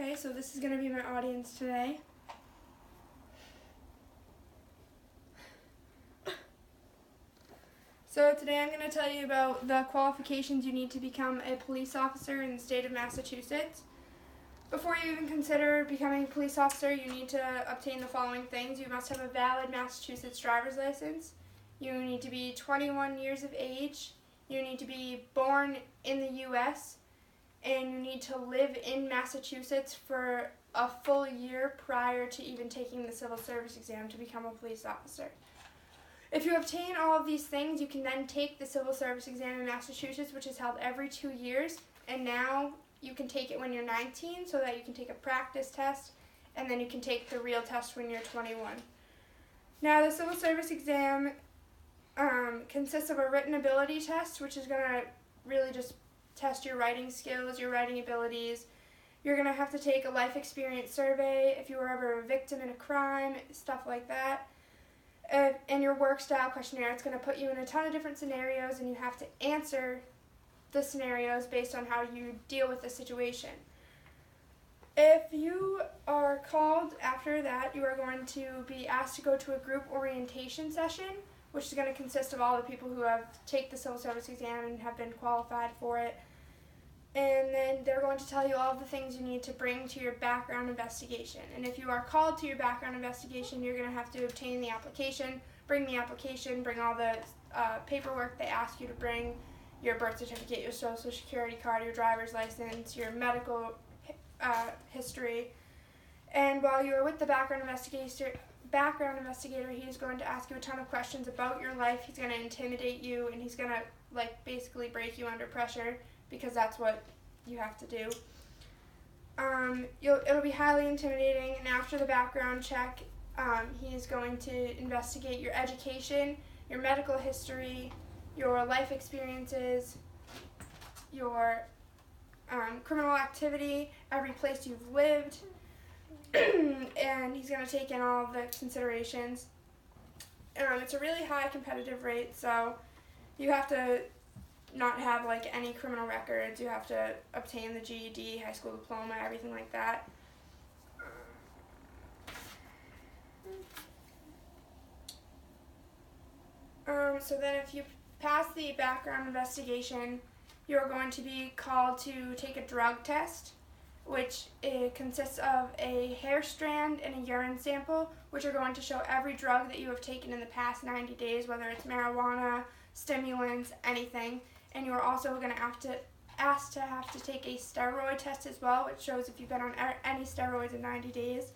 Okay, so this is going to be my audience today. So today I'm going to tell you about the qualifications you need to become a police officer in the state of Massachusetts. Before you even consider becoming a police officer, you need to obtain the following things. You must have a valid Massachusetts driver's license. You need to be 21 years of age. You need to be born in the U.S. and you need to live in Massachusetts for a full year prior to even taking the civil service exam to become a police officer. If you obtain all of these things, you can then take the civil service exam in Massachusetts, which is held every 2 years, and now you can take it when you're 19 so that you can take a practice test, and then you can take the real test when you're 21. Now, the civil service exam consists of a written ability test, which is going to really just test your writing skills, your writing abilities. You're going to have to take a life experience survey if you were ever a victim in a crime, stuff like that. And your work style questionnaire, it's going to put you in a ton of different scenarios, and you have to answer the scenarios based on how you deal with the situation. If you are called after that, you are going to be asked to go to a group orientation session, which is going to consist of all the people who have taken the civil service exam and have been qualified for it. And then they're going to tell you all the things you need to bring to your background investigation. And if you are called to your background investigation, you're going to have to obtain the application, bring all the paperwork they ask you to bring, your birth certificate, your social security card, your driver's license, your medical history. And while you are with the background investigator, he is going to ask you a ton of questions about your life. He's going to intimidate you, and he's going to basically break you under pressure, because that's what you have to do. It'll be highly intimidating, and after the background check, he's going to investigate your education, your medical history, your life experiences, your criminal activity, every place you've lived, and he's going to take in all of the considerations. It's a really high competitive rate, so you have to not have any criminal records. You have to obtain the GED, high school diploma, everything like that. So then if you pass the background investigation, you're going to be called to take a drug test, which consists of a hair strand and a urine sample, which are going to show every drug that you have taken in the past 90 days, whether it's marijuana, stimulants, anything. And you're also going to have to take a steroid test as well, which shows if you've been on any steroids in 90 days.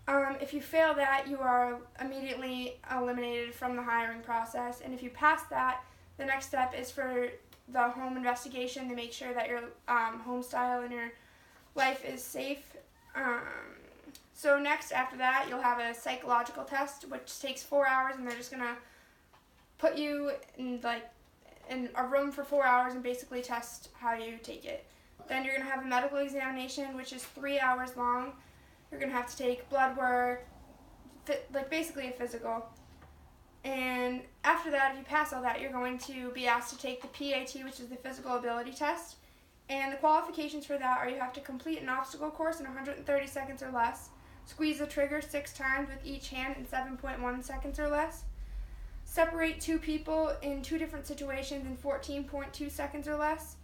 If you fail that, you are immediately eliminated from the hiring process. And if you pass that, the next step is for the home investigation to make sure that your home style and your life is safe. So next, after that, you'll have a psychological test, which takes 4 hours, and they're just going to put you in a room for 4 hours and basically test how you take it. Then you're going to have a medical examination, which is 3 hours long. You're going to have to take blood work, basically a physical. And after that, if you pass all that, you're going to be asked to take the PAT, which is the physical ability test. And the qualifications for that are you have to complete an obstacle course in 130 seconds or less, squeeze the trigger 6 times with each hand in 7.1 seconds or less, separate 2 people in 2 different situations in 14.2 seconds or less,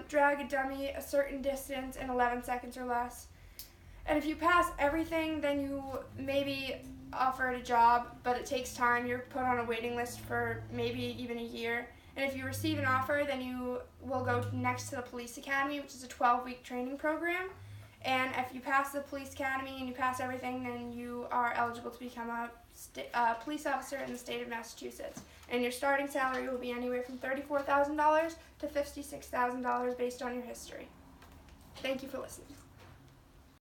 drag a dummy a certain distance in 11 seconds or less. And if you pass everything, then you may be offered a job, but it takes time. You're put on a waiting list for maybe even a year. And if you receive an offer, then you will go next to the police academy, which is a 12-week training program. And if you pass the police academy and you pass everything, then you are eligible to become a police officer in the state of Massachusetts. And your starting salary will be anywhere from $34,000 to $56,000 based on your history. Thank you for listening.